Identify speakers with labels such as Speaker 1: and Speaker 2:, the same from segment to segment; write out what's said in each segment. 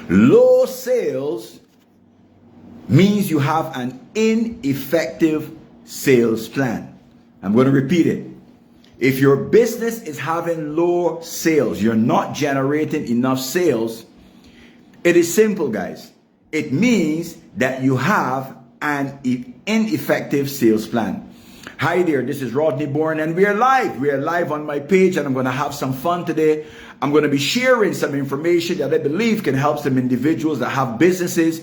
Speaker 1: Low sales means you have an ineffective sales plan. I'm going to repeat it. If your business is having low sales, you're not generating enough sales, it is simple, guys. It means that you have an ineffective sales plan. Hi there, this is Rodney Bourne, and we are live. We are live on my page, and I'm going to have some fun today. I'm going to be sharing some information that I believe can help some individuals that have businesses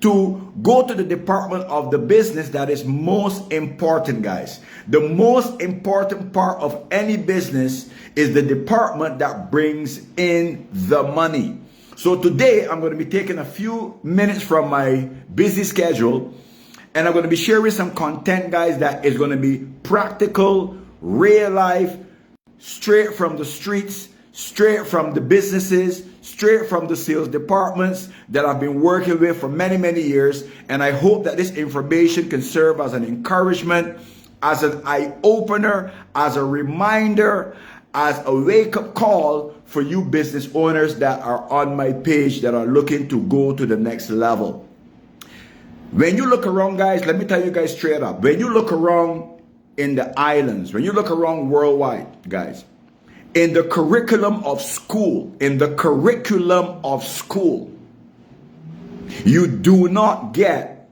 Speaker 1: to go to the department of the business that is most important, guys. The most important part of any business is the department that brings in the money. So today I'm going to be taking a few minutes from my busy schedule, and I'm going to be sharing some content, guys, that is going to be practical, real life, straight from the streets, straight from the businesses, straight from the sales departments that I've been working with for many, many years. And I hope that this information can serve as an encouragement, as an eye-opener, as a reminder, as a wake-up call for you business owners that are on my page that are looking to go to the next level. When you look around, guys, let me tell you guys straight up. When you look around in the islands, when you look around worldwide, guys, in the curriculum of school, you do not get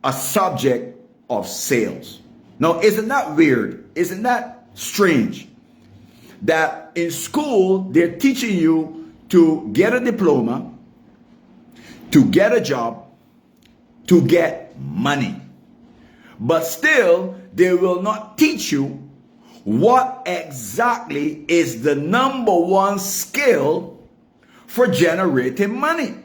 Speaker 1: a subject of sales. Now, isn't that weird? Isn't that strange? That in school, they're teaching you to get a diploma, to get a job, to get money. But still, they will not teach you what exactly is the number one skill for generating money.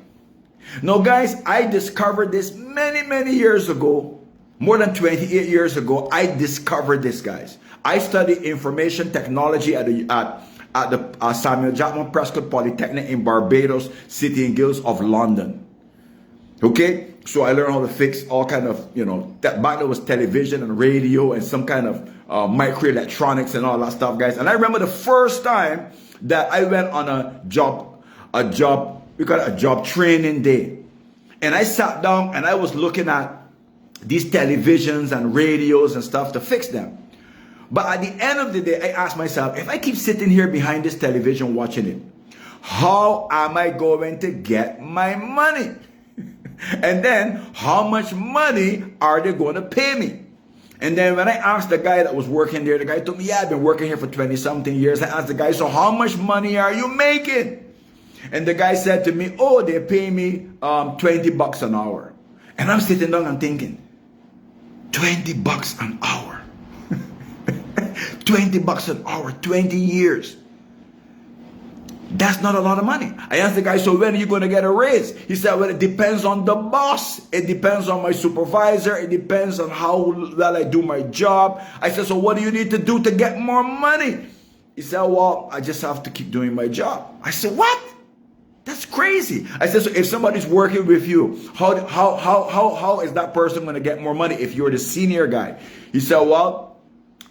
Speaker 1: Now, guys, I discovered this many years ago. More than 28 years ago, I discovered this, guys. I studied information technology at the Samuel Jackman Prescott Polytechnic in Barbados, City and Guilds of London. Okay? So I learned how to fix all kind of, that back there was television and radio and some kind of microelectronics and all that stuff, guys. And I remember the first time that I went on a job, we call it a job training day. And I sat down and I was looking at these televisions and radios and stuff to fix them. But at the end of the day, I asked myself, if I keep sitting here behind this television watching it, how am I going to get my money? And then, how much money are they going to pay me? And then when I asked the guy that was working there, the guy told me, yeah, I've been working here for 20-something years. I asked the guy, so how much money are you making? And the guy said to me, oh, they pay me $20 an hour. And I'm sitting down and thinking, $20 an hour. $20 an hour, 20 years. That's not a lot of money. I asked the guy, so when are you going to get a raise? He said, well, it depends on the boss. It depends on my supervisor. It depends on how well I do my job. I said, so what do you need to do to get more money? He said, well, I just have to keep doing my job. I said, what? That's crazy. I said, so if somebody's working with you, how is that person going to get more money if you're the senior guy? He said, well,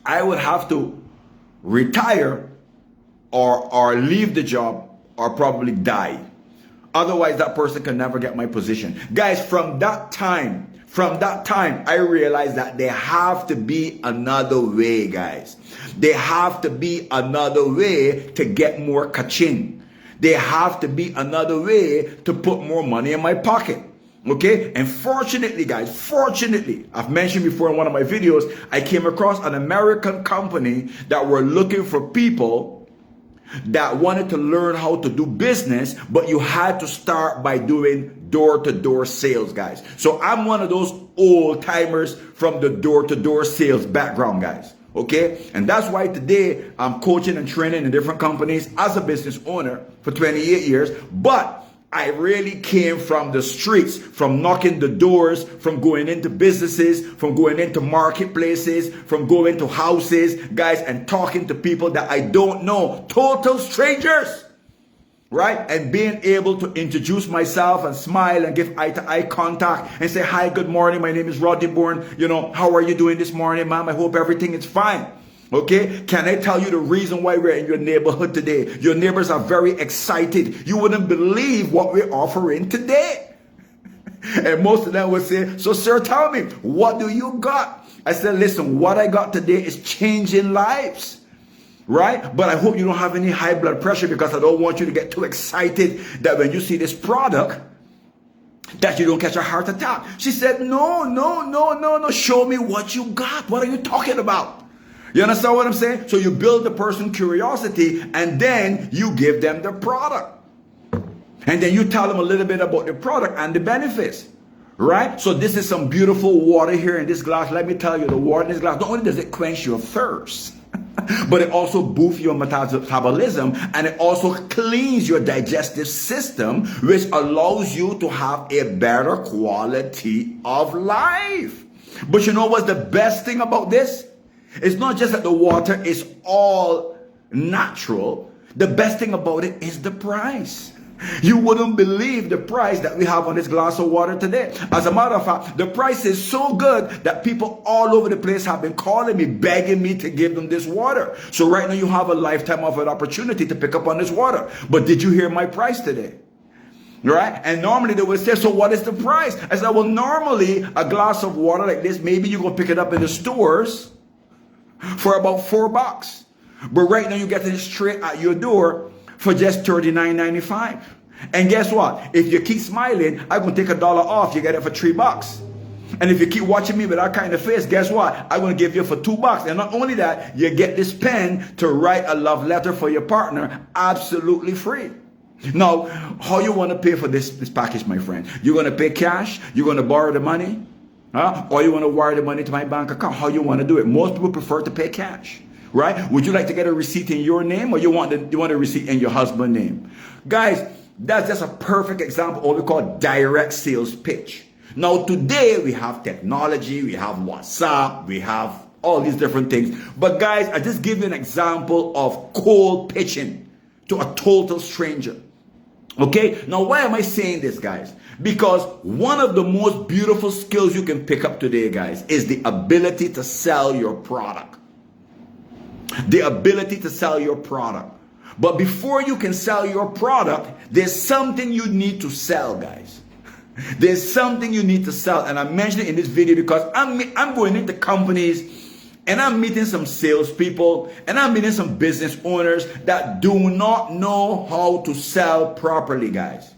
Speaker 1: I would have to retire or leave the job or probably die. Otherwise, that person can never get my position. Guys, from that time, I realized that there have to be another way, guys. There have to be another way to get more kaching. There have to be another way to put more money in my pocket. Okay? And fortunately, guys, I've mentioned before in one of my videos, I came across an American company that were looking for people that wanted to learn how to do business, but you had to start by doing door-to-door sales, guys. So I'm one of those old timers from the door-to-door sales background, guys. Okay? And that's why today I'm coaching and training in different companies as a business owner for 28 years. But I really came from the streets, from knocking the doors, from going into businesses, from going into marketplaces, from going to houses, guys, and talking to people that I don't know, total strangers, right? And being able to introduce myself and smile and give eye-to-eye contact and say, hi, good morning, my name is Rodney Bourne. How are you doing this morning, ma'am? I hope everything is fine. Okay, can I tell you the reason why we're in your neighborhood today? Your neighbors are very excited. You wouldn't believe what we're offering today. And most of them would say, so sir, tell me, what do you got? I said, listen, what I got today is changing lives. Right? But I hope you don't have any high blood pressure, because I don't want you to get too excited that when you see this product, that you don't catch a heart attack. She said, no. Show me what you got. What are you talking about? You understand what I'm saying? So you build the person curiosity, and then you give them the product. And then you tell them a little bit about the product and the benefits. Right? So this is some beautiful water here in this glass. Let me tell you, the water in this glass, not only does it quench your thirst, but it also boosts your metabolism, and it also cleans your digestive system, which allows you to have a better quality of life. But you know what's the best thing about this? It's not just that the water is all natural. The best thing about it is the price. You wouldn't believe the price that we have on this glass of water today. As a matter of fact, the price is so good that people all over the place have been calling me, begging me to give them this water. So right now you have a lifetime of an opportunity to pick up on this water. But did you hear my price today? Right? And normally they would say, so what is the price? I said, well, normally a glass of water like this, maybe you go pick it up in the stores for about $4. But right now you get it straight at your door for just $39.95. And guess what? If you keep smiling, I'm going to take $1 off. You get it for $3. And if you keep watching me with that kind of face, guess what? I'm going to give you for $2. And not only that, you get this pen to write a love letter for your partner absolutely free. Now, how you want to pay for this package, my friend? You're going to pay cash? You're going to borrow the money? Or you want to wire the money to my bank account? How you want to do it? Most people prefer to pay cash. Right? Would you like to get a receipt in your name, or you want a receipt in your husband's name? Guys, that's just a perfect example of what we call direct sales pitch. Now today we have technology, we have WhatsApp, we have all these different things. But guys, I just give you an example of cold pitching to a total stranger. Okay? Now why am I saying this, guys? Because one of the most beautiful skills you can pick up today, guys, is the ability to sell your product. The ability to sell your product. But before you can sell your product, there's something you need to sell, guys. There's something you need to sell. And I mentioned it in this video because I'm going into companies and I'm meeting some salespeople and I'm meeting some business owners that do not know how to sell properly, guys.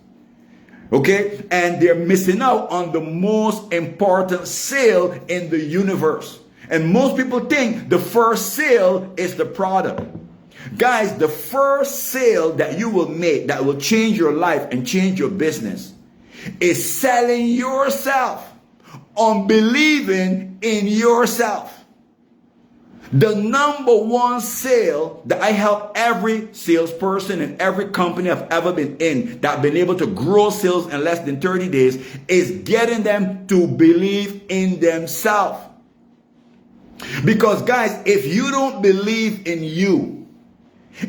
Speaker 1: Okay? And they're missing out on the most important sale in the universe. And most people think the first sale is the product. Guys, the first sale that you will make that will change your life and change your business is selling yourself, on believing in yourself. The number one sale that I help every salesperson in every company I've ever been in that been able to grow sales in less than 30 days is getting them to believe in themselves. Because guys, if you don't believe in you,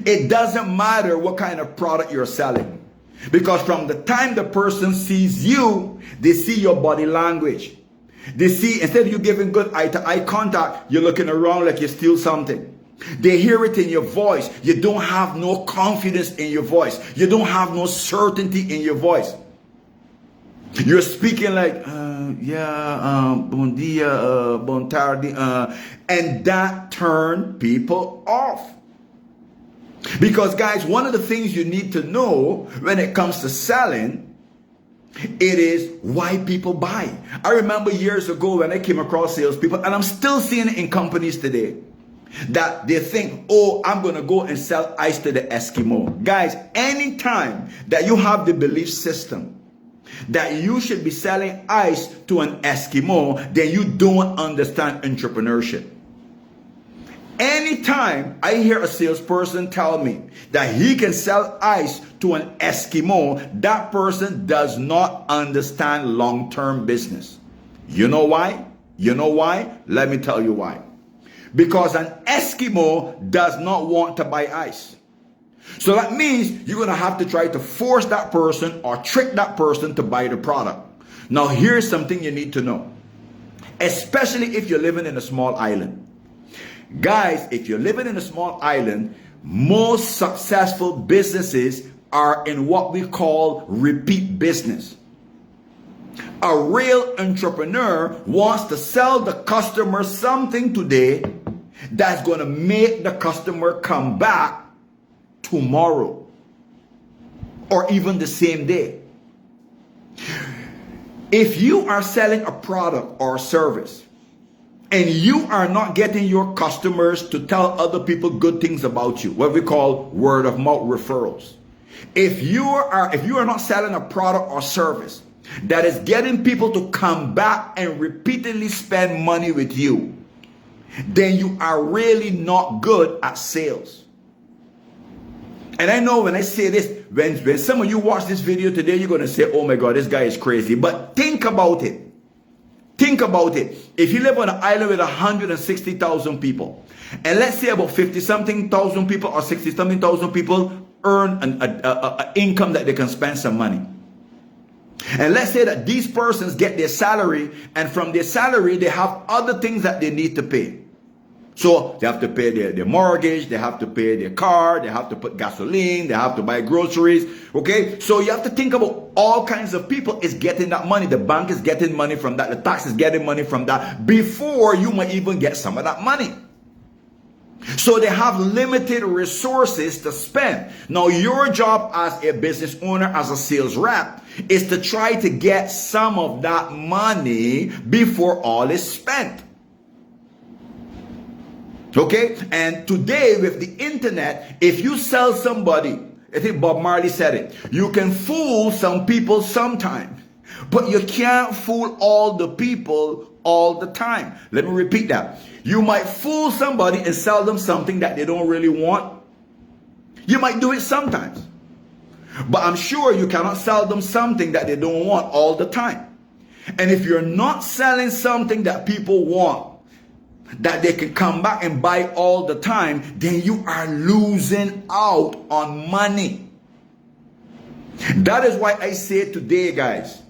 Speaker 1: it doesn't matter what kind of product you're selling. Because from the time the person sees you, they see your body language. They see, instead of you giving good eye-to-eye contact, you're looking around like you steal something. They hear it in your voice. You don't have no confidence in your voice. You don't have no certainty in your voice. You're speaking like, bon dia, bon tardi, and that turned people off. Because guys, one of the things you need to know when it comes to selling, it is why people buy. I remember years ago when I came across salespeople, and I'm still seeing it in companies today, that they think, oh, I'm going to go and sell ice to the Eskimo. Guys, anytime that you have the belief system that you should be selling ice to an Eskimo, then you don't understand entrepreneurship. Anytime I hear a salesperson tell me that he can sell ice to an Eskimo, that person does not understand long-term business. You know why? You know why? Let me tell you why. Because an Eskimo does not want to buy ice. So that means you're going to have to try to force that person or trick that person to buy the product. Now here's something you need to know. Especially if you're living in a small island. Guys, if you're living in a small island, most successful businesses are in what we call repeat business. A real entrepreneur wants to sell the customer something today that's going to make the customer come back tomorrow or even the same day. If you are selling a product or a service and you are not getting your customers to tell other people good things about you, what we call word of mouth referrals. If you are not selling a product or service that is getting people to come back and repeatedly spend money with you, then you are really not good at sales. And I know when I say this, when some of you watch this video today, you're going to say, oh my God, this guy is crazy. But think about it. Think about it. If you live on an island with 160,000 people, and let's say about 50-something thousand people or 60-something thousand people earn an income that they can spend some money. And let's say that these persons get their salary, and from their salary, they have other things that they need to pay. So they have to pay their mortgage, they have to pay their car, they have to put gasoline, they have to buy groceries. Okay, so you have to think about all kinds of people is getting that money. The bank is getting money from that, the tax is getting money from that before you might even get some of that money. So they have limited resources to spend. Now your job as a business owner, as a sales rep, is to try to get some of that money before all is spent. Okay, and today with the internet, if you sell somebody, I think Bob Marley said it, you can fool some people sometime, but you can't fool all the people all the time. Let me repeat that. You might fool somebody and sell them something that they don't really want. You might do it sometimes, but I'm sure you cannot sell them something that they don't want all the time. And if you're not selling something that people want, that they can come back and buy all the time, then you are losing out on money. That is why I say today, guys,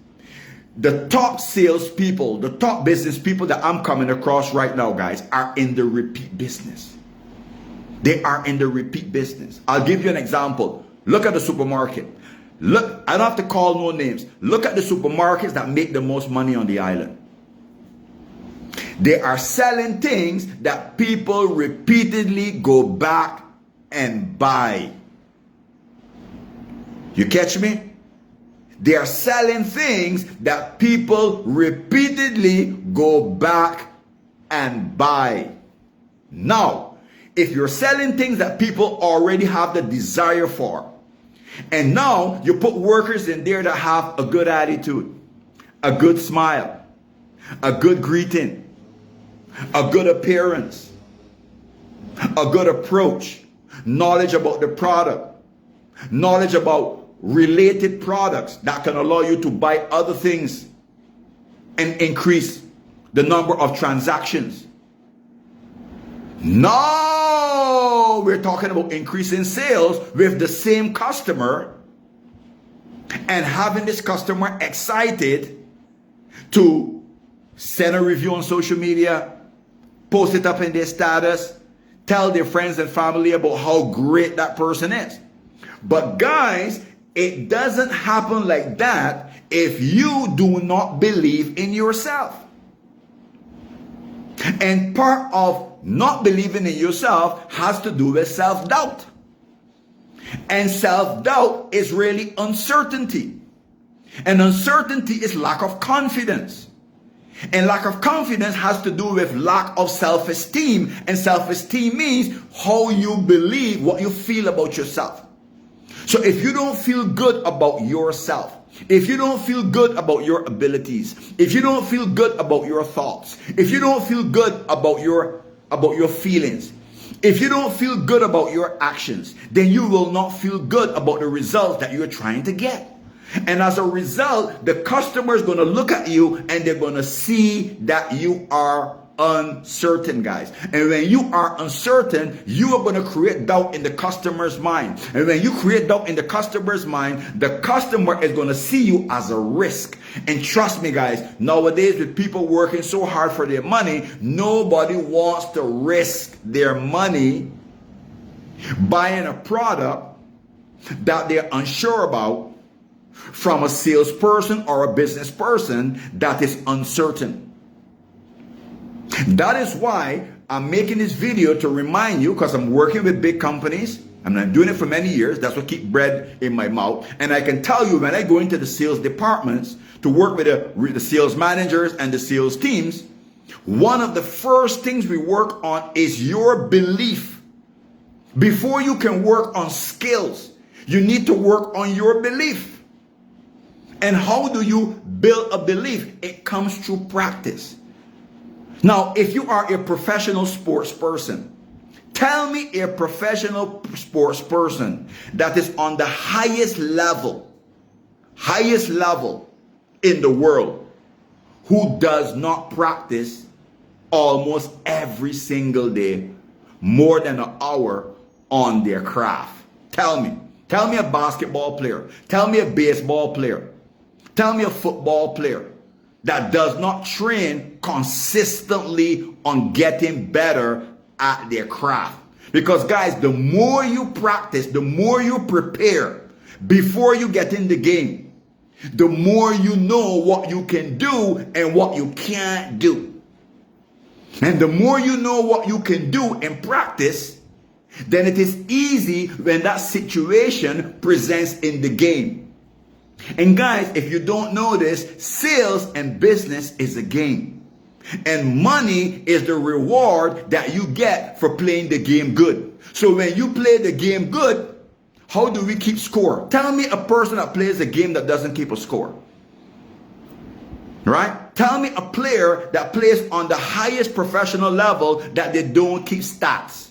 Speaker 1: the top sales people, the top business people that I'm coming across right now, guys, are in the repeat business. They are in the repeat business. I'll give you an example. Look at the supermarket. Look, I don't have to call no names. Look at the supermarkets that make the most money on the island. They are selling things that people repeatedly go back and buy. You catch me? They are selling things that people repeatedly go back and buy. Now, if you're selling things that people already have the desire for, and now you put workers in there that have a good attitude, a good smile, a good greeting, a good appearance, a good approach, knowledge about the product, knowledge about related products that can allow you to buy other things and increase the number of transactions. No, we're talking about increasing sales with the same customer and having this customer excited to send a review on social media, post it up in their status, tell their friends and family about how great that person is. But guys, it doesn't happen like that if you do not believe in yourself. And part of not believing in yourself has to do with self-doubt. And self-doubt is really uncertainty. And uncertainty is lack of confidence. And lack of confidence has to do with lack of self-esteem. And self-esteem means how you believe, what you feel about yourself. So if you don't feel good about yourself, if you don't feel good about your abilities, if you don't feel good about your thoughts, if you don't feel good about your feelings, if you don't feel good about your actions, then you will not feel good about the results that you're trying to get. And as a result, the customer is going to look at you and they're going to see that you are uncertain, guys. And when you are uncertain, you are going to create doubt in the customer's mind. And when you create doubt in the customer's mind, the customer is going to see you as a risk. And trust me, guys, nowadays with people working so hard for their money, nobody wants to risk their money buying a product that they're unsure about from a salesperson or a business person that is uncertain. That is why I'm making this video, to remind you, because I'm working with big companies. I'm doing it for many years. That's what keeps bread in my mouth. And I can tell you, when I go into the sales departments to work with the sales managers and the sales teams, one of the first things we work on is your belief. Before you can work on skills, you need to work on your belief. And how do you build a belief? It comes through practice. Now, if you are a professional sports person, tell me a professional sports person that is on the highest level in the world, who does not practice almost every single day more than an hour on their craft. Tell me a basketball player, tell me a baseball player, tell me a football player that does not train consistently on getting better at their craft. Because guys, the more you practice, the more you prepare before you get in the game, the more you know what you can do and what you can't do. And the more you know what you can do in practice, then it is easy when that situation presents in the game. And guys, if you don't know this, sales and business is a game. And money is the reward that you get for playing the game good. So when you play the game good, how do we keep score? Tell me a person that plays a game that doesn't keep a score. Right? Tell me a player that plays on the highest professional level that they don't keep stats.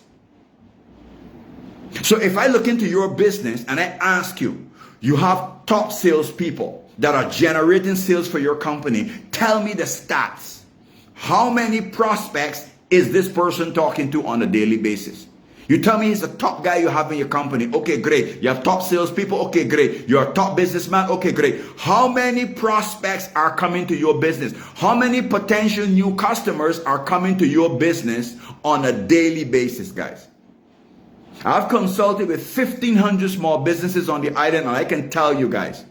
Speaker 1: So if I look into your business and I ask you, you have top salespeople that are generating sales for your company. Tell me the stats. How many prospects is this person talking to on a daily basis? You tell me he's a top guy you have in your company. Okay, great. You have top salespeople. Okay, great. You're a top businessman. Okay, great. How many prospects are coming to your business? How many potential new customers are coming to your business on a daily basis, guys? I've consulted with 1,500 small businesses on the island, and I can tell you guys,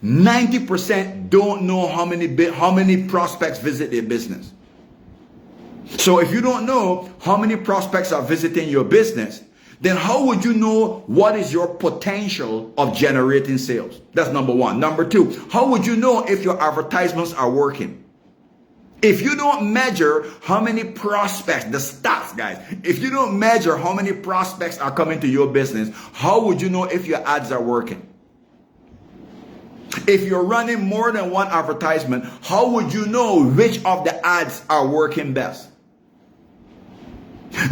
Speaker 1: 90% don't know how many prospects visit their business. So if you don't know how many prospects are visiting your business, then how would you know what is your potential of generating sales? That's number one. Number two, how would you know if your advertisements are working? If you don't measure how many prospects, the stats, guys, if you don't measure how many prospects are coming to your business, how would you know if your ads are working? If you're running more than one advertisement, how would you know which of the ads are working best?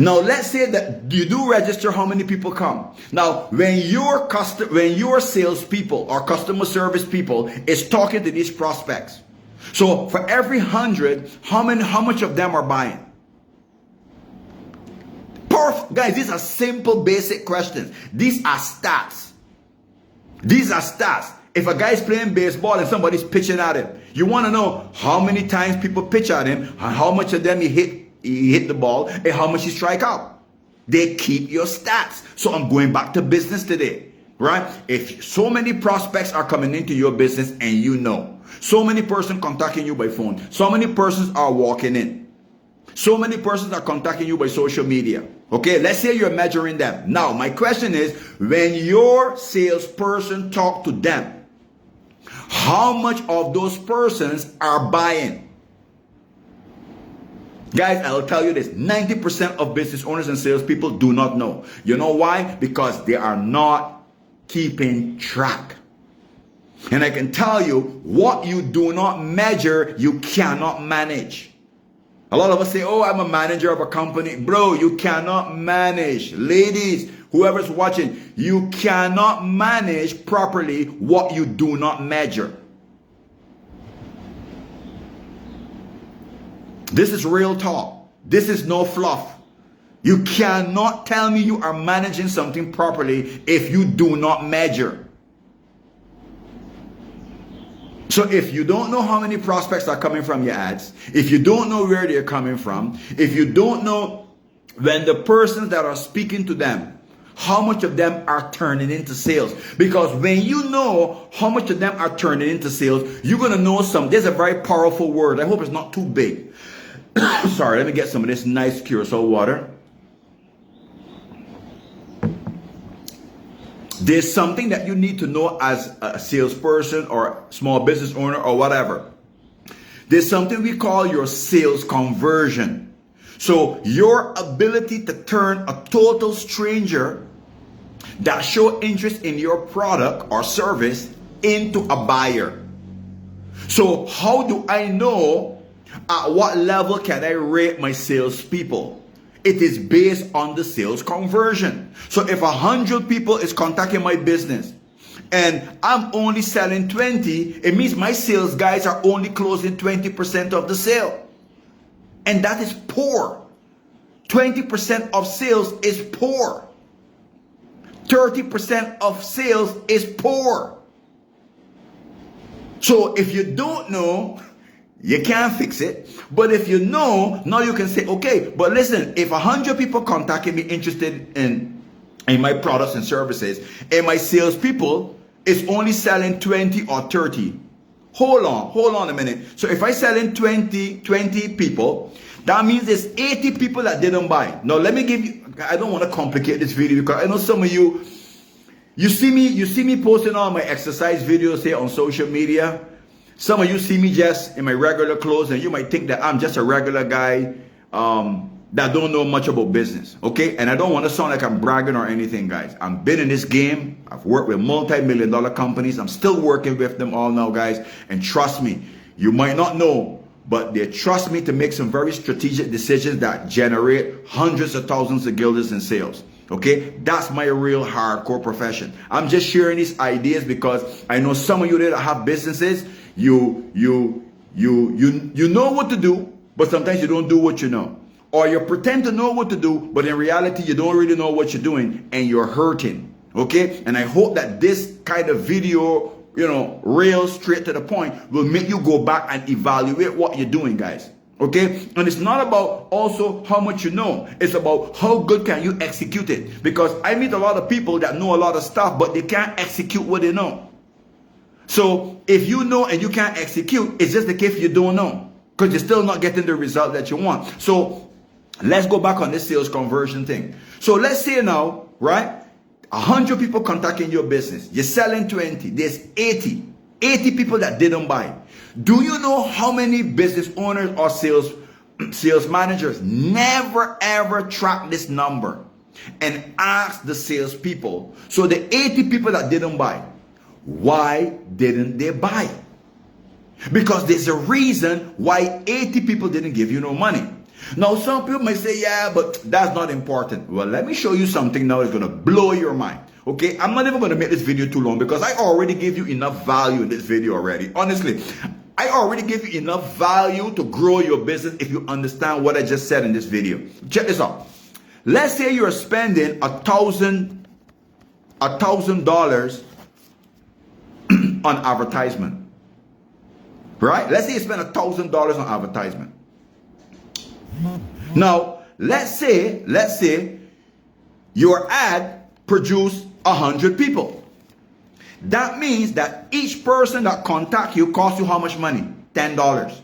Speaker 1: Now, let's say that you do register how many people come. Now, when your salespeople or customer service people is talking to these prospects, so for every 100, how much of them are buying? Perfect. Guys, these are simple, basic questions. These are stats. These are stats. If a guy's playing baseball and somebody's pitching at him, you want to know how many times people pitch at him, and how much of them he hit the ball, and how much he strike out. They keep your stats. So I'm going back to business today, right? If so many prospects are coming into your business and you know, so many persons contacting you by phone, so many persons are walking in, so many persons are contacting you by social media. Okay, let's say you're measuring them. Now, my question is, when your salesperson talk to them, how much of those persons are buying? Guys, I'll tell you this, 90% of business owners and salespeople do not know. You know why? Because they are not keeping track. And I can tell you, what you do not measure, you cannot manage. A lot of us say, oh, I'm a manager of a company. Bro, you cannot manage. Ladies, whoever's watching, you cannot manage properly what you do not measure. This is real talk. This is no fluff. You cannot tell me you are managing something properly if you do not measure. So if you don't know how many prospects are coming from your ads, if you don't know where they're coming from, if you don't know when the persons that are speaking to them, how much of them are turning into sales. Because when you know how much of them are turning into sales, you're going to know some. There's a very powerful word. I hope it's not too big. Sorry, let me get some of this nice Curacao water. There's something that you need to know as a salesperson or small business owner or whatever. There's something we call your sales conversion. So your ability to turn a total stranger that show interest in your product or service into a buyer. So how do I know at what level can I rate my salespeople? It is based on the sales conversion. So if 100 people is contacting my business and I'm only selling 20, it means my sales guys are only closing 20% of the sale. And that is poor. 20% of sales is poor. 30% of sales is poor. So if you don't know, you can't fix it. But if you know, now you can say, okay, but listen, if 100 people contacting me interested in my products and services, and my salespeople is only selling 20 or 30, hold on a minute. So if I sell in 20 people, that means there's 80 people that didn't buy. Now let me give you, I don't want to complicate this video because I know some of you see me posting all my exercise videos here on social media. Some of you see me just in my regular clothes and you might think that I'm just a regular guy that don't know much about business, okay? And I don't want to sound like I'm bragging or anything, guys. I've been in this game. I've worked with multi-million-dollar companies. I'm still working with them all now, guys. And trust me, you might not know, but they trust me to make some very strategic decisions that generate hundreds of thousands of guilders in sales. Okay, that's my real hardcore profession. I'm just sharing these ideas because I know some of you that have businesses, you know what to do, but sometimes you don't do what you know. Or you pretend to know what to do, but in reality, you don't really know what you're doing and you're hurting. Okay, and I hope that this kind of video, real straight to the point, will make you go back and evaluate what you're doing, guys. Okay, and it's not about also how much you know. It's about how good can you execute it. Because I meet a lot of people that know a lot of stuff, but they can't execute what they know. So if you know and you can't execute, it's just the case you don't know, because you're still not getting the result that you want. So let's go back on this sales conversion thing. So let's say now, right, 100 people contacting your business. You're selling 20. There's 80 people that didn't buy. Do you know how many business owners or sales managers never ever track this number and ask the salespeople? So the 80 people that didn't buy, why didn't they buy? Because there's a reason why 80 people didn't give you no money. Now some people might say, yeah, but that's not important. Well, let me show you something now that's going to blow your mind. Okay, I'm not even going to make this video too long because I already gave you enough value in this video already. Honestly, I already gave you enough value to grow your business if you understand what I just said in this video. Check this out. Let's say you're spending $1,000 on advertisement. Right? Let's say you spend $1,000 on advertisement. Now, let's say your ad produced 100 people. That means that each person that contacts you costs you how much money? $10.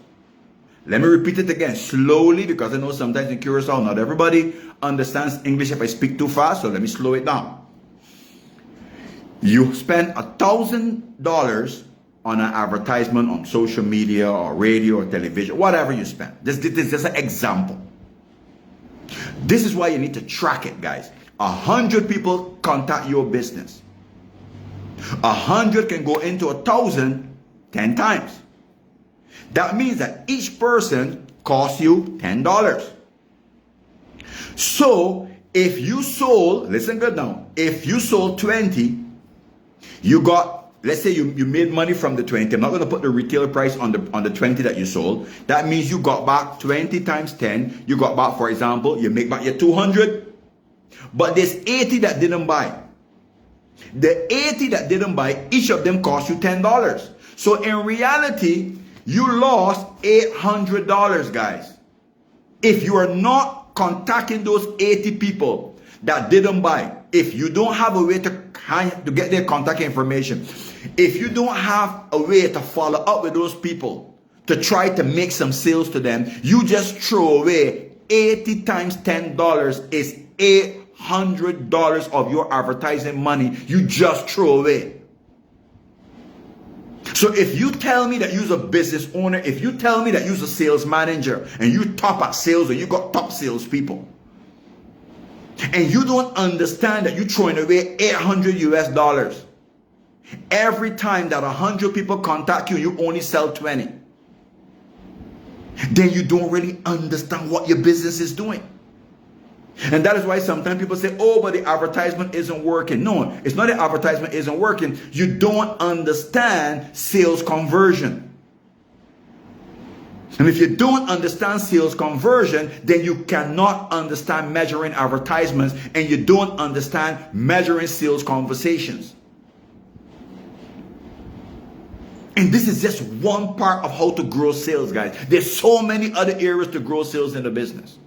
Speaker 1: Let me repeat it again slowly, because I know sometimes in Curacao not everybody understands English if I speak too fast, so let me slow it down. You spend $1,000 on an advertisement on social media or radio or television, whatever you spend. This is just an example. This is why you need to track it, guys. 100 people contact your business. 100 can go into 1,000 10 times. That means that each person costs you $10. So if you sold, listen good now, if you sold 20, you got let's say you made money from the 20. I'm not going to put the retailer price on the 20 that you sold. That means you got back 20 times 10. You got back, for example, you make back your 200. But there's 80 that didn't buy. The 80 that didn't buy, each of them cost you $10. So in reality, you lost $800, guys. If you are not contacting those 80 people that didn't buy, if you don't have a way to get their contact information, if you don't have a way to follow up with those people to try to make some sales to them, you just throw away 80 times $10 is $800 of your advertising money you just throw away. So if you tell me that you're a business owner, if you tell me that you're a sales manager and you top at sales or you got top sales people, and you don't understand that you're throwing away $800 every time that 100 people contact you, you only sell 20, then you don't really understand what your business is doing. And that is why sometimes people say, oh, but the advertisement isn't working. No, it's not the advertisement isn't working. You don't understand sales conversion. And if you don't understand sales conversion, then you cannot understand measuring advertisements, and you don't understand measuring sales conversations. And this is just one part of how to grow sales, guys. There's so many other areas to grow sales in the business.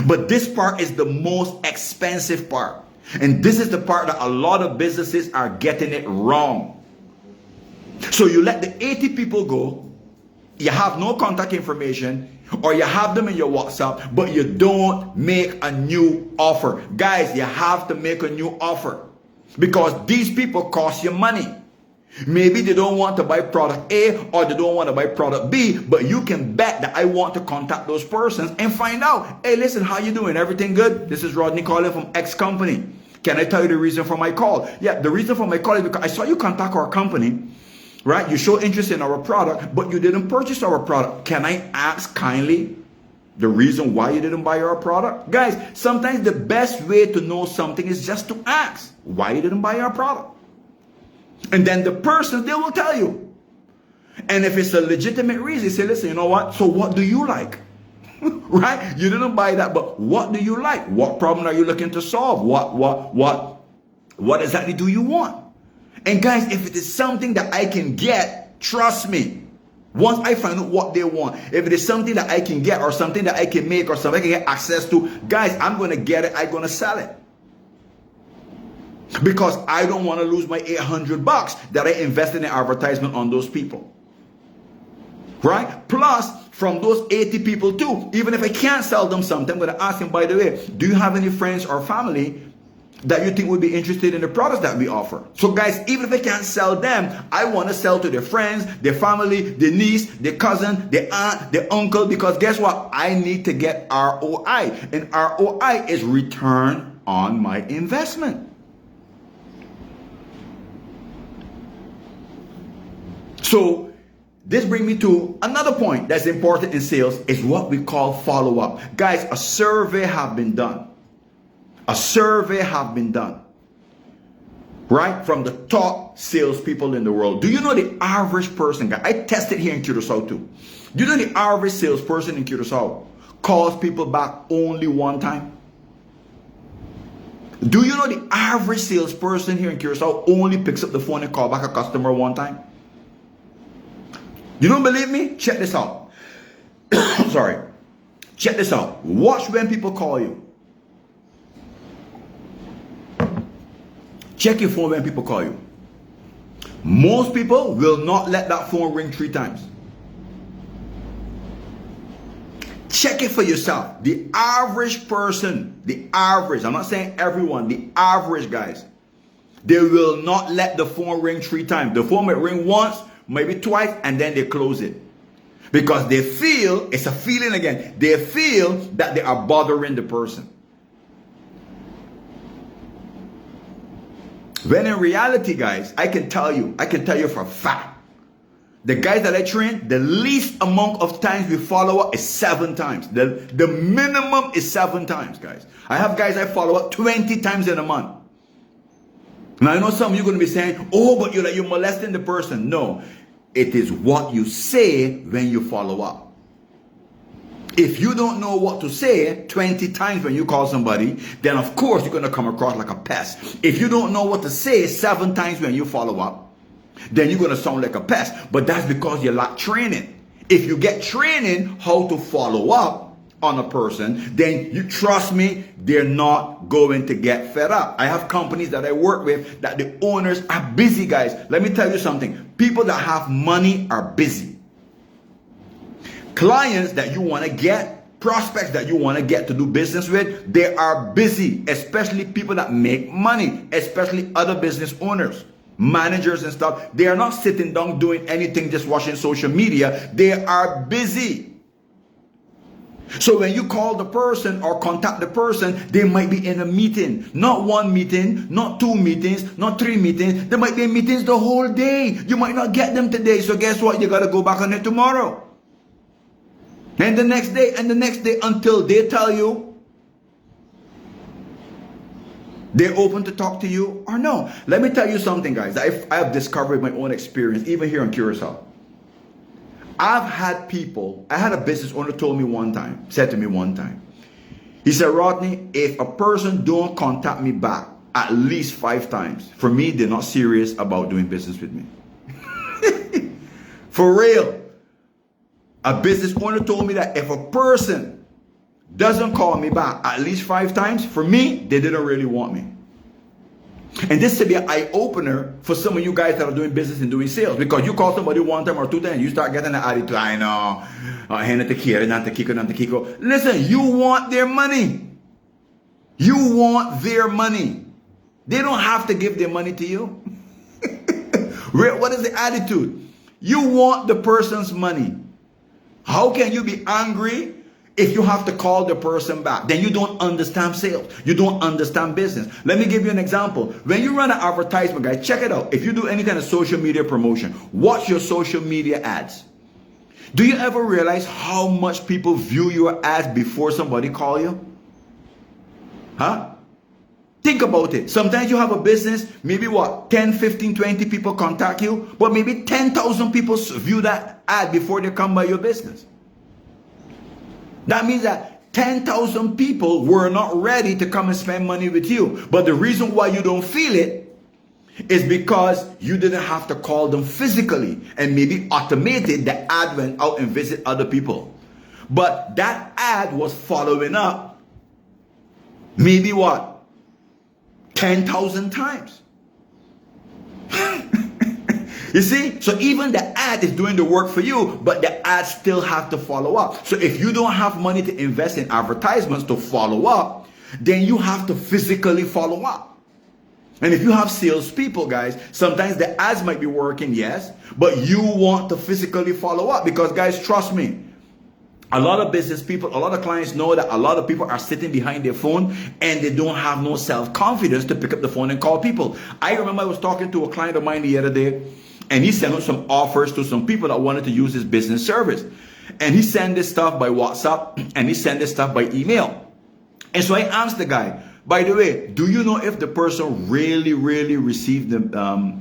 Speaker 1: But this part is the most expensive part. And this is the part that a lot of businesses are getting it wrong. So you let the 80 people go, you have no contact information, or you have them in your WhatsApp, but you don't make a new offer. Guys, you have to make a new offer, because these people cost you money. Maybe they don't want to buy product A or they don't want to buy product B, but you can bet that I want to contact those persons and find out, hey, listen, how you doing? Everything good? This is Rodney calling from X company. Can I tell you the reason for my call? Yeah, the reason for my call is because I saw you contact our company, right? You show interest in our product, but you didn't purchase our product. Can I ask kindly the reason why you didn't buy our product? Guys, sometimes the best way to know something is just to ask why you didn't buy our product. And then the person, they will tell you. And if it's a legitimate reason, say, listen, you know what? So what do you like? Right? You didn't buy that, but what do you like? What problem are you looking to solve? What exactly do you want? And guys, if it is something that I can get, trust me, once I find out what they want, if it is something that I can get or something that I can make or something I can get access to, guys, I'm going to get it. I'm going to sell it. Because I don't want to lose my $800 that I invested in advertisement on those people. Right? Plus, from those 80 people too, even if I can't sell them something, I'm going to ask them, by the way, do you have any friends or family that you think would be interested in the products that we offer? So guys, even if I can't sell them, I want to sell to their friends, their family, their niece, their cousin, their aunt, their uncle, because guess what? I need to get ROI. And ROI is return on my investment. So this brings me to another point that's important in sales, is what we call follow-up. Guys, a survey have been done. A survey have been done, right? From the top salespeople in the world. Do you know the average person, guys? I tested here in Curacao too. Do you know the average salesperson in Curacao calls people back only one time? Do you know the average salesperson here in Curacao only picks up the phone and calls back a customer one time? You don't believe me? Check this out. Sorry. Check this out. Watch when people call you. Check your phone when people call you. Most people will not let that phone ring 3 times. Check it for yourself. The average person, the average, I'm not saying everyone, the average guys, they will not let the phone ring 3 times. The phone might ring once, maybe twice, and then they close it. Because they feel, it's a feeling again, they feel that they are bothering the person. When in reality, guys, I can tell you for a fact, the guys that I train, the least amount of times we follow up is 7 times. The minimum is 7 times, guys. I have guys I follow up 20 times in a month. Now I know some of you are going to be saying, oh, but you're molesting the person. No, it is what you say when you follow up. If you don't know what to say 20 times when you call somebody, then of course you're going to come across like a pest. If you don't know what to say 7 times when you follow up, then you're going to sound like a pest. But that's because you lack training. If you get training how to follow up on a person, then you trust me, they're not going to get fed up. I have companies that I work with that the owners are busy, guys. Let me tell you something. People that have money are busy. Clients that you want to get, prospects that you want to get to do business with, they are busy, especially people that make money, especially other business owners, managers and stuff. They are not sitting down doing anything, just watching social media. They are busy. So when you call the person or contact the person, they might be in a meeting. Not one meeting, not 2 meetings, not 3 meetings. There might be meetings the whole day. You might not get them today. So guess what? You got to go back on it tomorrow. And the next day, and the next day, until they tell you they're open to talk to you or no. Let me tell you something, guys. I have discovered my own experience, even here in Curacao. I've had people, I had a business owner said to me one time, he said, Rodney, if a person don't contact me back at least 5 times, for me, they're not serious about doing business with me. For real. A business owner told me that if a person doesn't call me back at least 5 times, for me, they didn't really want me. And this should be an eye-opener for some of you guys that are doing business and doing sales. Because you call somebody 1 time or 2 times, you start getting the attitude, I know, listen, you want their money. You want their money. They don't have to give their money to you. What is the attitude? You want the person's money. How can you be angry if you have to call the person back? Then you don't understand sales. You don't understand business. Let me give you an example. When you run an advertisement, guys, check it out. If you do any kind of social media promotion, watch your social media ads. Do you ever realize how much people view your ads before somebody call you? Huh? Think about it. Sometimes you have a business, maybe 10, 15, 20 people contact you, but maybe 10,000 people view that ad before they come by your business. That means that 10,000 people were not ready to come and spend money with you. But the reason why you don't feel it is because you didn't have to call them physically and maybe automated the ad went out and visit other people. But that ad was following up maybe 10,000 times. You see? So even the ad is doing the work for you, but the ad still have to follow up. So if you don't have money to invest in advertisements to follow up, then you have to physically follow up. And if you have salespeople, guys, sometimes the ads might be working, yes, but you want to physically follow up because, guys, trust me, a lot of business people, a lot of clients know that a lot of people are sitting behind their phone and they don't have no self-confidence to pick up the phone and call people. I remember I was talking to a client of mine the other day and he sent out some offers to some people that wanted to use his business service. And he sent this stuff by WhatsApp and he sent this stuff by email. And so I asked the guy, by the way, do you know if the person really received the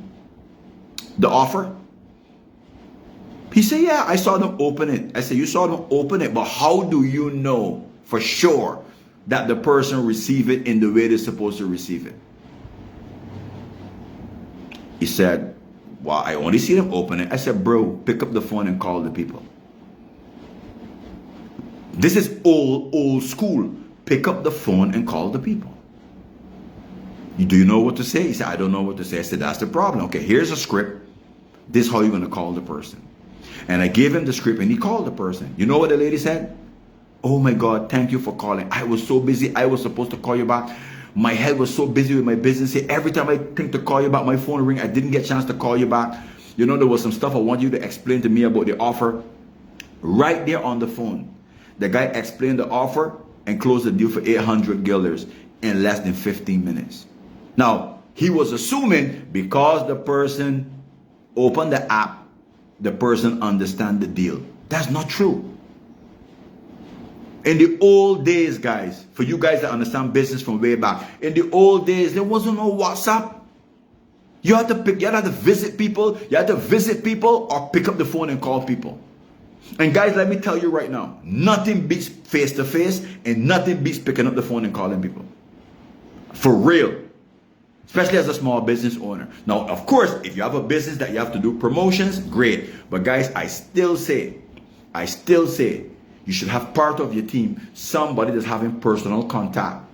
Speaker 1: offer? He said, yeah, I saw them open it. I said, you saw them open it, but how do you know for sure that the person received it in the way they're supposed to receive it? He said, well, I only see them open it. I said, bro, pick up the phone and call the people. This is old school. Pick up the phone and call the people. Do you know what to say? He said, I don't know what to say. I said, that's the problem. Okay, here's a script. This is how you're going to call the person. And I gave him the script and he called the person. You know what the lady said? Oh my God, thank you for calling. I was so busy. I was supposed to call you back. My head was so busy with my business. Every time I think to call you back, my phone ring. I didn't get a chance to call you back. You know, there was some stuff I want you to explain to me about the offer. Right there on the phone. The guy explained the offer and closed the deal for 800 guilders in less than 15 minutes. Now, he was assuming because the person opened the app, the person understand the deal. That's not true. In the old days, guys, for you guys that understand business from way back, in the old days, there wasn't no WhatsApp. You have to visit people. You have to visit people or pick up the phone and call people. And guys, let me tell you right now, nothing beats face to face and nothing beats picking up the phone and calling people. For real. Especially as a small business owner. Now, of course, if you have a business that you have to do promotions, great. But guys, I still say, you should have part of your team, somebody that's having personal contact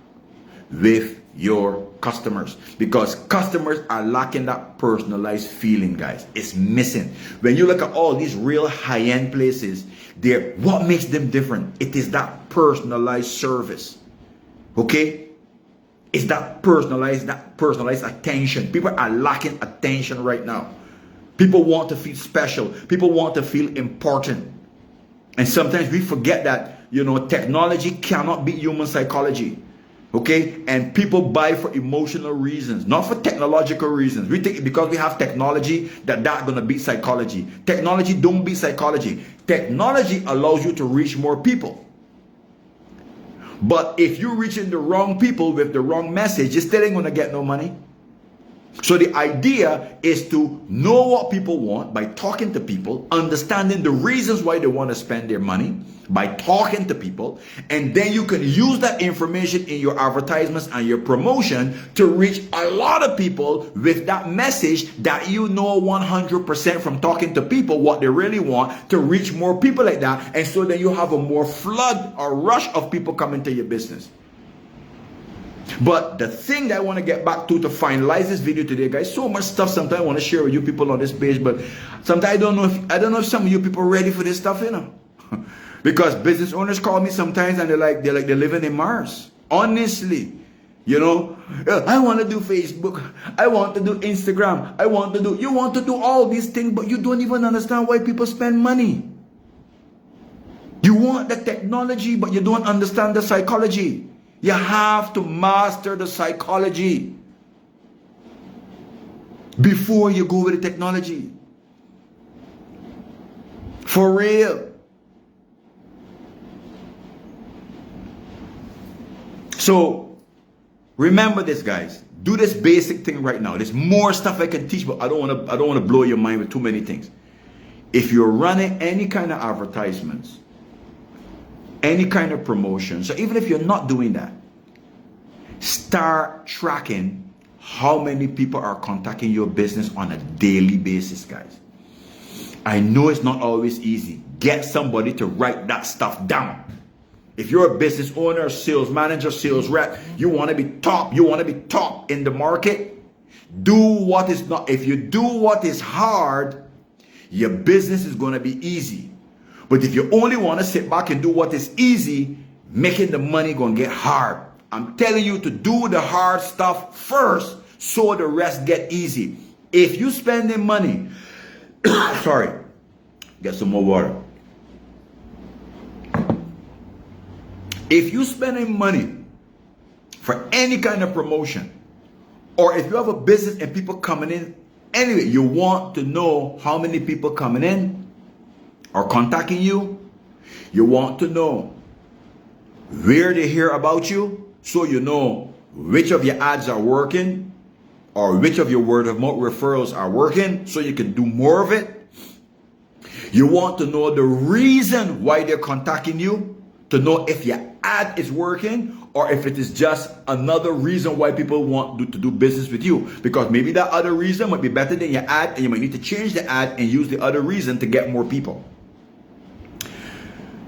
Speaker 1: with your customers, because customers are lacking that personalized feeling, guys. It's missing. When you look at all these real high-end places, what makes them different? It is that personalized service. Okay? It's that personalized attention. People are lacking attention right now. People want to feel special. People want to feel important. And sometimes we forget that, technology cannot beat human psychology. Okay? And people buy for emotional reasons, not for technological reasons. We think because we have technology that's going to beat psychology. Technology don't beat psychology. Technology allows you to reach more people. But if you're reaching the wrong people with the wrong message, you still ain't going to get no money. So the idea is to know what people want by talking to people, understanding the reasons why they want to spend their money, by talking to people, and then you can use that information in your advertisements and your promotion to reach a lot of people with that message that 100% from talking to people what they really want, to reach more people like that. And so then you have a more flood or rush of people coming to your business. But the thing that I want to get back to finalize this video today, guys, so much stuff sometimes I want to share with you people on this page, but sometimes I don't know if some of you people are ready for this stuff, because business owners call me sometimes and they're living in Mars. Honestly, I want to do Facebook, I want to do Instagram, you want to do all these things, but you don't even understand why people spend money. You want the technology, but you don't understand the psychology. You have to master the psychology before you go with the technology. For real. So remember this, guys. Do this basic thing right now. There's more stuff I can teach, but I don't want to blow your mind with too many things. If you're running any kind of advertisements, any kind of promotion, so even if you're not doing that, start tracking how many people are contacting your business on a daily basis, guys. I know it's not always easy. Get somebody to write that stuff down. If you're a business owner, sales manager, sales rep, you want to be top, in the market, do what is not. If you do what is hard, your business is going to be easy. But if you only want to sit back and do what is easy, making the money going to get hard. I'm telling you to do the hard stuff first so the rest get easy. If you spending money, sorry, get some more water. If you spending money for any kind of promotion, or if you have a business and people coming in, anyway, you want to know how many people coming in or contacting you. You want to know where they hear about you, so you know which of your ads are working or which of your word of mouth referrals are working, so you can do more of it. You want to know the reason why they're contacting you, to know if your ad is working or if it is just another reason why people want to do business with you. Because maybe that other reason might be better than your ad, and you might need to change the ad and use the other reason to get more people.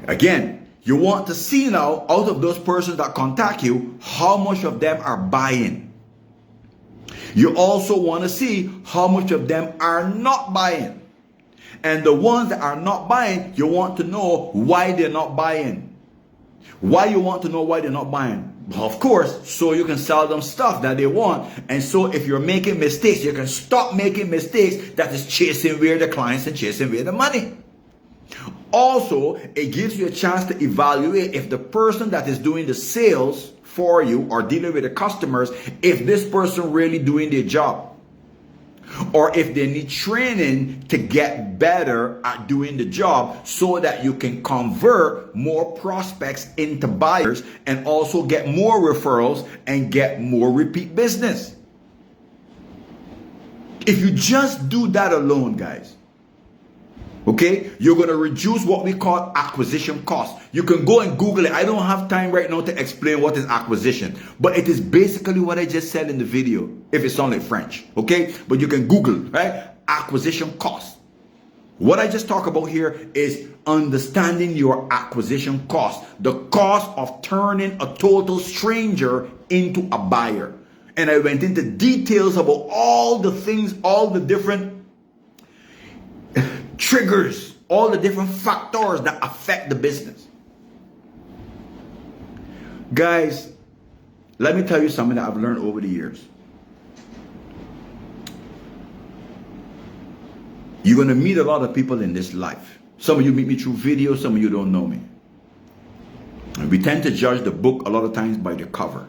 Speaker 1: Again, you want to see now, out of those persons that contact you, how much of them are buying. You also want to see how much of them are not buying. And the ones that are not buying, you want to know why they're not buying. Why you want to know why they're not buying? Of course, so you can sell them stuff that they want. And so if you're making mistakes, you can stop making mistakes that is chasing away the clients and chasing away the money. Also, it gives you a chance to evaluate if the person that is doing the sales for you or dealing with the customers, if this person really doing their job. Or if they need training to get better at doing the job, so that you can convert more prospects into buyers and also get more referrals and get more repeat business. If you just do that alone, guys, okay, you're going to reduce what we call acquisition cost. You can go and Google it. I don't have time right now to explain what is acquisition, but it is basically what I just said in the video, if it sounds like French, okay? But you can Google, right? Acquisition cost. What I just talked about here is understanding your acquisition cost, the cost of turning a total stranger into a buyer. And I went into details about all the things, all the different triggers, all the different factors that affect the business. Guys, let me tell you something that I've learned over the years. You're going to meet a lot of people in this life. Some of you meet me through video, some of you don't know me. And we tend to judge the book a lot of times by the cover.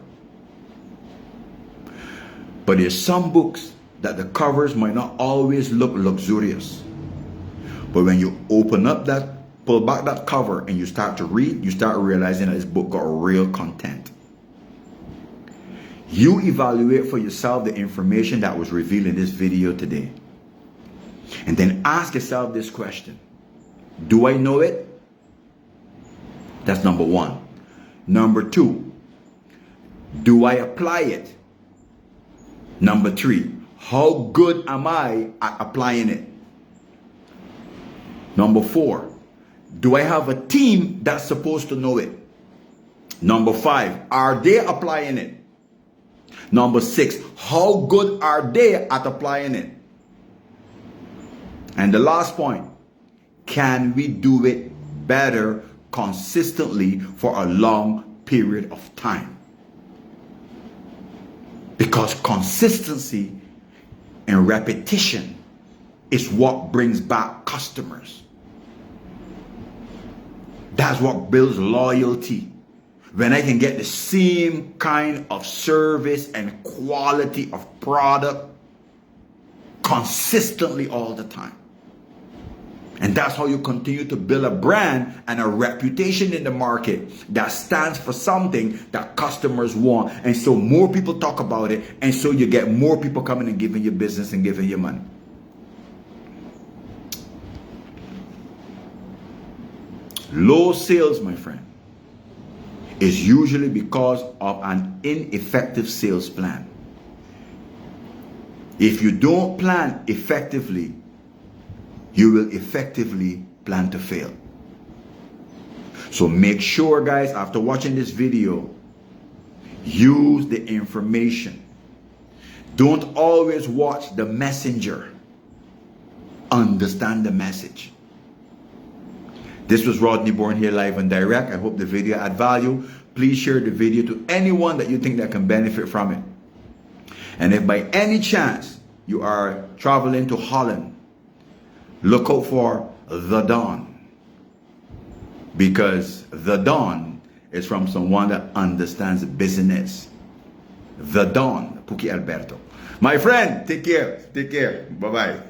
Speaker 1: But there's some books that the covers might not always look luxurious. But when you open up that, pull back that cover and you start to read, you start realizing that this book got real content. You evaluate for yourself the information that was revealed in this video today. And then ask yourself this question. Do I know it? That's number one. Number two, do I apply it? Number three, how good am I at applying it? Number four, do I have a team that's supposed to know it? Number five, are they applying it? Number six, how good are they at applying it? And the last point, can we do it better consistently for a long period of time? Because consistency and repetition is what brings back customers. That's what builds loyalty. When I can get the same kind of service and quality of product consistently all the time. And that's how you continue to build a brand and a reputation in the market that stands for something that customers want. And so more people talk about it. And so you get more people coming and giving you business and giving you money. Low sales, my friend, is usually because of an ineffective sales plan. If you don't plan effectively, you will effectively plan to fail. So make sure, guys, after watching this video, use the information. Don't always watch the messenger. Understand the message. This was Rodney Bourne here live and direct. I hope the video add value. Please share the video to anyone that you think that can benefit from it. And if by any chance you are traveling to Holland, look out for The Don, because The Don is from someone that understands business. The Don, Puki Alberto. My friend, take care. Take care. Bye-bye.